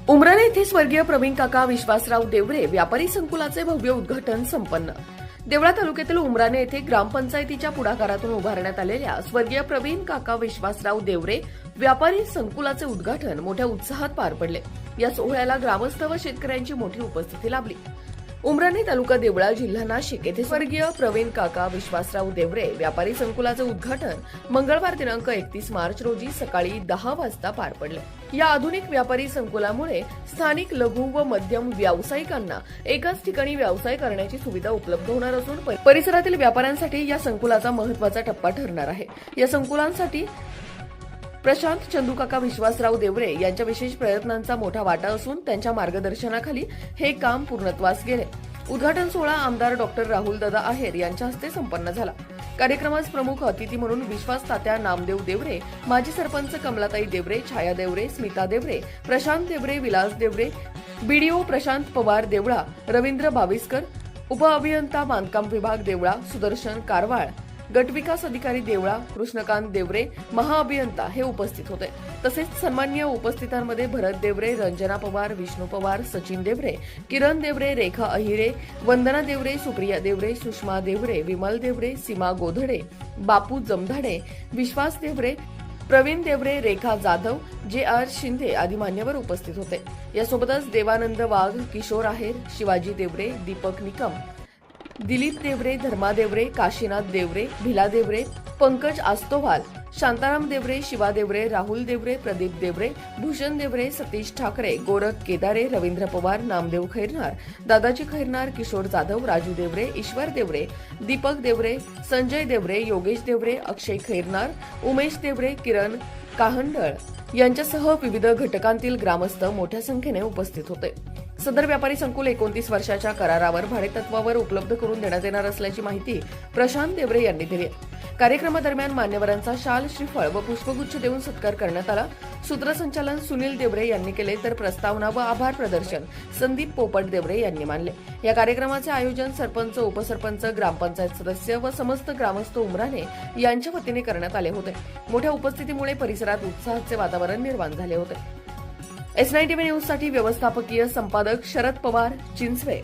उमराणे येथे स्वर्गीय प्रवीण काका विश्वासराव देवरे व्यापारी संकुलाचे भव्य उद्घाटन संपन्न. देवळा तालुक्यातील उमराणे येथे ग्रामपंचायतीच्या पुढाकारातून उभारण्यात आलेल्या स्वर्गीय प्रवीण काका विश्वासराव देवरे व्यापारी संकुलाचे उद्घाटन मोठ्या उत्साहात पार पडले. या सोहळ्याला ग्रामस्थ व शेतकऱ्यांची मोठी उपस्थिती लाभली. उमराणे तालुका देवळा जिल्हा नाशिक येथे स्वर्गीय प्रवीण काका विश्वासराव देवरे व्यापारी संकुलाचे उद्घाटन मंगळवार दिनांक 31 मार्च रोजी सकाळी 10 वाजता पार पडले. या आधुनिक व्यापारी संकुलामुळे स्थानिक लघु व मध्यम व्यावसायिकांना एकाच ठिकाणी व्यवसाय करण्याची सुविधा उपलब्ध होणार असून परिसरातील व्यापाऱ्यांसाठी या संकुलाचा महत्त्वाचा टप्पा ठरणार आहे. या संकुलांसाठी प्रशांत चंदूकाका विश्वासराव देवरे यांच्या विशेष प्रयत्नांचा मोठा वाटा असून त्यांच्या मार्गदर्शनाखाली हे काम पूर्णत्वास गेले. उद्घाटन सोहळा आमदार डॉक्टर राहुल दादा आहेर यांच्या हस्ते संपन्न झाला. कार्यक्रमास प्रमुख अतिथी म्हणून विश्वास तात्या नामदेव देवरे, माजी सरपंच कमलाताई देवरे, छाया देवरे, स्मिता देवरे, प्रशांत देवरे, विलास देवरे, बीडीओ प्रशांत पवार देवळा, रवींद्र बाविस्कर, उपअभियंता बांधकाम विभाग देवळा, सुदर्शन कारवाळ, गटविकास अधिकारी देवळा, कृष्णकांत देवरे, महाअभियंता हे उपस्थित होते. तसेच सन्माननीय उपस्थितांमध्ये भरत देवरे, रंजना पवार, विष्णू पवार, सचिन देवरे, किरण देवरे, रेखा अहिरे, वंदना देवरे, सुप्रिया देवरे, सुषमा देवरे, विमल देवरे, सीमा गोधडे, बापू जमधाडे, विश्वास देवरे, प्रवीण देवरे, रेखा जाधव, जे.आर. शिंदे आदी मान्यवर उपस्थित होते. यासोबतच देवानंद वाघ, किशोर आहेर, शिवाजी देवरे, दीपक निकम, दिलीप देवरे, धर्मा देवरे, काशीनाथ देवरे, भिला देवरे, पंकज आस्तोवाल, शांताराम देवरे, शिवा देवरे, राहुल देवरे, प्रदीप देवरे, भूषण देवरे, सतीश ठाकरे, गोरख केदारे, रवींद्र पवार, नामदेव खैरनार, दादाजी खैरनार, किशोर जाधव, राजू देवरे, ईश्वर देवरे, दीपक देवरे, संजय देवरे, योगेश देवरे, अक्षय खैरनार, उमेश देवरे, किरण काहंडळ यांच्यासह विविध घटकांतील ग्रामस्थ मोठ्या संख्येने उपस्थित होते. सदर व्यापारी संकुल 29 वर्षाच्या करारावर भाडेतत्वावर उपलब्ध करून देण्यात येणार असल्याची माहिती प्रशांत देवरे यांनी दिली. कार्यक्रमादरम्यान मान्यवरांचा शाल, श्रीफळ व पुष्पगुच्छ देऊन सत्कार करण्यात आला. सूत्रसंचालन सुनील देवरे यांनी केले तर प्रस्तावना व आभार प्रदर्शन संदीप पोपट देवरे यांनी मानले. या कार्यक्रमाचे आयोजन सरपंच, उपसरपंच, ग्रामपंचायत सदस्य व समस्त ग्रामस्थ उमराणे यांच्या वतीने करण्यात आले होते. मोठ्या उपस्थितीमुळे परिसरात उत्साहाचे वातावरण निर्माण झाले होते. S9 न्यूज साठी व्यवस्थापकीय संपादक शरद पवार, चिंचवे.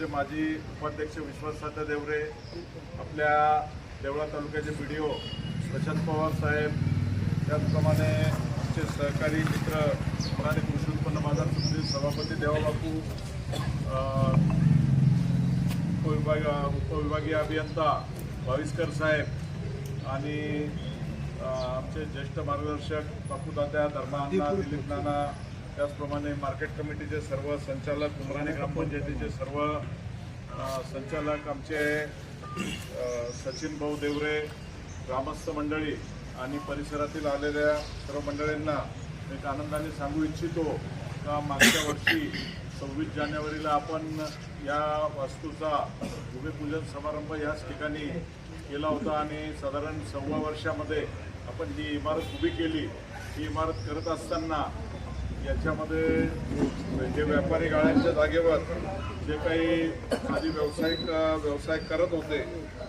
आमचे माजी उपाध्यक्ष विश्वासराव देवरे, आपल्या देवळा तालुक्याचे BDO प्रशांत पवार साहेब, त्याचप्रमाणे आमचे सहकारी मित्र आणि कृषी उत्पन्न बाजार समिती सभापती देवाबापू, उपविभागीय अभियंता भाविस्कर साहेब आणि आमचे ज्येष्ठ मार्गदर्शक बापू दादा, धर्माअण्णा, दिलीप नाना, त्याचप्रमाणे मार्केट कमिटीचे सर्व संचालक, उमराणे ग्रामपंचायतीचे सर्व संचालक, आमचे सचिन भाऊ देवरे, ग्रामस्थ मंडळी आणि परिसरातील आलेल्या सर्व मंडळींना एक आनंदाने सांगू इच्छितो का मागच्या वर्षी 26 जानेवारीला आपण या वास्तूचा भूमिपूजन समारंभ याच ठिकाणी केला होता आणि साधारण 1.25 वर्षामध्ये आपण ही इमारत उभी केली. ही इमारत करत असताना याच्यामध्ये जे व्यापारी गाळ्यांच्या जागेवर जे काही आधी व्यवसाय करत होते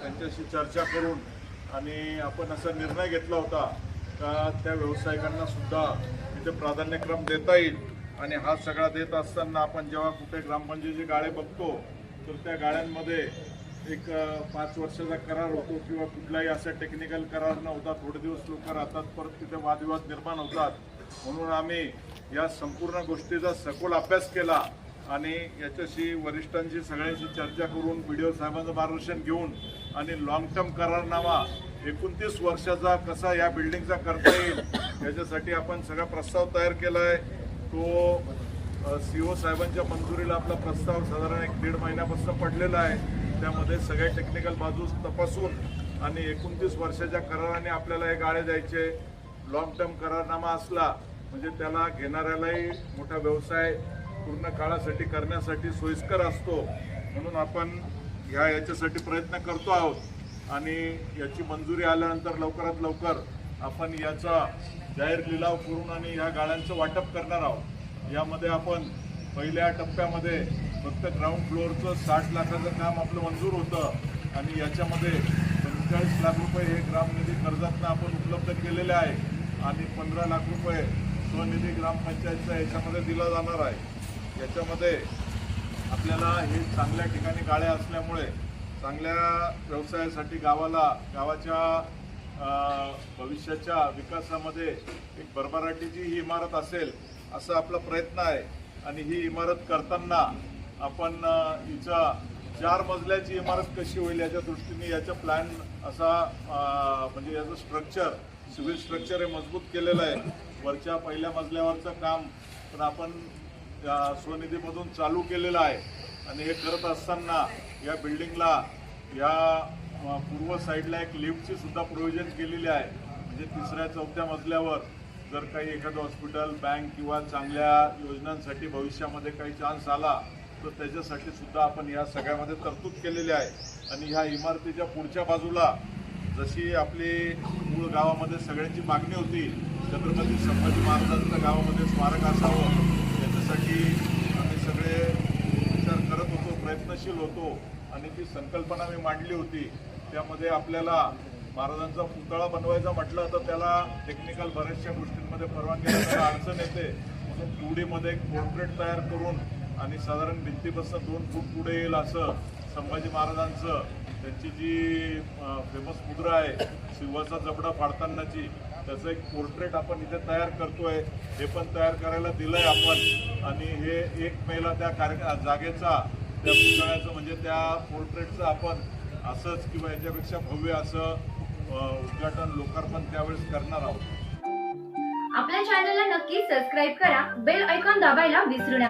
त्यांच्याशी चर्चा करून आणि आपण असा निर्णय घेतला होता का त्या व्यावसायिकांना सुद्धा इथे प्राधान्यक्रम देता येईल. आणि हा सगळा देत असताना आपण जेव्हा कुठे ग्रामपंचायतीचे गाळे बघतो तर त्या गाळ्यांमध्ये एक 5 वर्षाचा करार होतो किंवा कुठलाही असा टेक्निकल करार नव्हता. थोडे दिवस लोक राहतात, परत तिथे वादविवाद निर्माण होतात. म्हणून आम्ही या संपूर्ण गोष्टीचा सखोल अभ्यास केला आणि याच्याशी वरिष्ठांशी सगळ्यांशी चर्चा करून BDO साहेबांचं मार्गदर्शन घेऊन आणि लॉंग टर्म करारनामा 29 वर्षाचा कसा या बिल्डिंगचा करता येईल याच्यासाठी आपण सगळा प्रस्ताव तयार केला आहे. तो CO साहेबांच्या मंजुरीला आपला प्रस्ताव साधारण 1-1.5 महिन्यापासून पडलेला आहे. त्यामध्ये सगळ्या टेक्निकल बाजू तपासून आणि 29 वर्षाच्या कराराने आपल्याला हे गाळे द्यायचे. लॉंग टर्म करारनामा असला म्हणजे त्याला घेणाऱ्यालाही मोठा व्यवसाय पूर्ण काळासाठी करण्यासाठी सोयीस्कर असतो. म्हणून आपण याच्यासाठी प्रयत्न करतो आहोत आणि याची मंजुरी आल्यानंतर लवकरात लवकर आपण याचा जाहीर लिलाव करून आणि या गाळ्यांचं वाटप करणार आहोत. यामध्ये आपण पहिल्या टप्प्यामध्ये फक्त ग्राउंड फ्लोअरचं 60 लाखाचं काम आपलं मंजूर होतं आणि याच्यामध्ये 45 लाख रुपये हे ग्रामनिधी कर्जातनं आपण उपलब्ध केलेले आहे आणि 15 लाख रुपये स्वनिधी ग्रामपंचायतचा याच्यामध्ये दिला जाणार आहे. याच्यामध्ये आपल्याला हे चांगल्या ठिकाणी गाळे असल्यामुळे चांगल्या व्यवसायासाठी गावाच्या भविष्याच्या विकासामध्ये एक भरभराटीची ही इमारत असेल असा आपला प्रयत्न आहे. आणि ही इमारत करताना आपण हिचा 4 मजल्याची इमारत कशी होईल याच्या दृष्टीने याचा प्लॅन असा म्हणजे याचं स्ट्रक्चर, सिव्हिल स्ट्रक्चर हे मजबूत केलेलं आहे. वरच्या पहिल्या मजल्यावरचं काम पण आपण स्वनिधीमधून चालू केलेलं आहे आणि हे करत असताना या बिल्डिंगला या पूर्व साईडला एक लिफ्टची सुद्धा प्रोव्हिजन केलेली आहे. म्हणजे 3ऱ्या-4थ्या मजल्यावर जर काही एखादं हॉस्पिटल, बँक किंवा चांगल्या योजनांसाठी भविष्यामध्ये काही चान्स आला तर त्याच्यासाठी सुद्धा आपण या सगळ्यामध्ये तरतूद केलेली आहे. आणि ह्या इमारतीच्या पुढच्या बाजूला जशी आपली मूळ गावामध्ये सगळ्यांची मागणी होती छत्रपती संभाजी महाराजांच्या गावामध्ये स्मारक असावं, याच्यासाठी आम्ही सगळे विचार करत होतो, प्रयत्नशील होतो आणि ती संकल्पना मी मांडली होती. त्यामध्ये आपल्याला महाराजांचा पुतळा बनवायचा म्हटलं तर त्याला टेक्निकल बऱ्याचशा गोष्टींमध्ये परवानगी द्यायला अडचण येते. म्हणून 2D मध्ये एक पोर्ट्रेट तयार करून आणि साधारण भिंतीपासून 2 फूट पुढे येईल असं संभाजी महाराजांचं त्यांची जी फेमस मुद्रा आहे शिवाचा जबडा फाडतानाची, त्याचं एक पोर्ट्रेट आपण इथे तयार करतोय. हे पण तयार करायला दिलंय आपण आणि हे 1 मेला त्या जागेचा, त्या पुतळ्याचं म्हणजे त्या पोर्ट्रेटचं आपण असंच किंवा याच्यापेक्षा भव्य असं उद्घाटन, लोकार्पण त्यावेळेस करणार आहोत. आपल्या चॅनलला नक्की सबस्क्राईब करा, बेल आयकॉन दाबायला विसरू नका.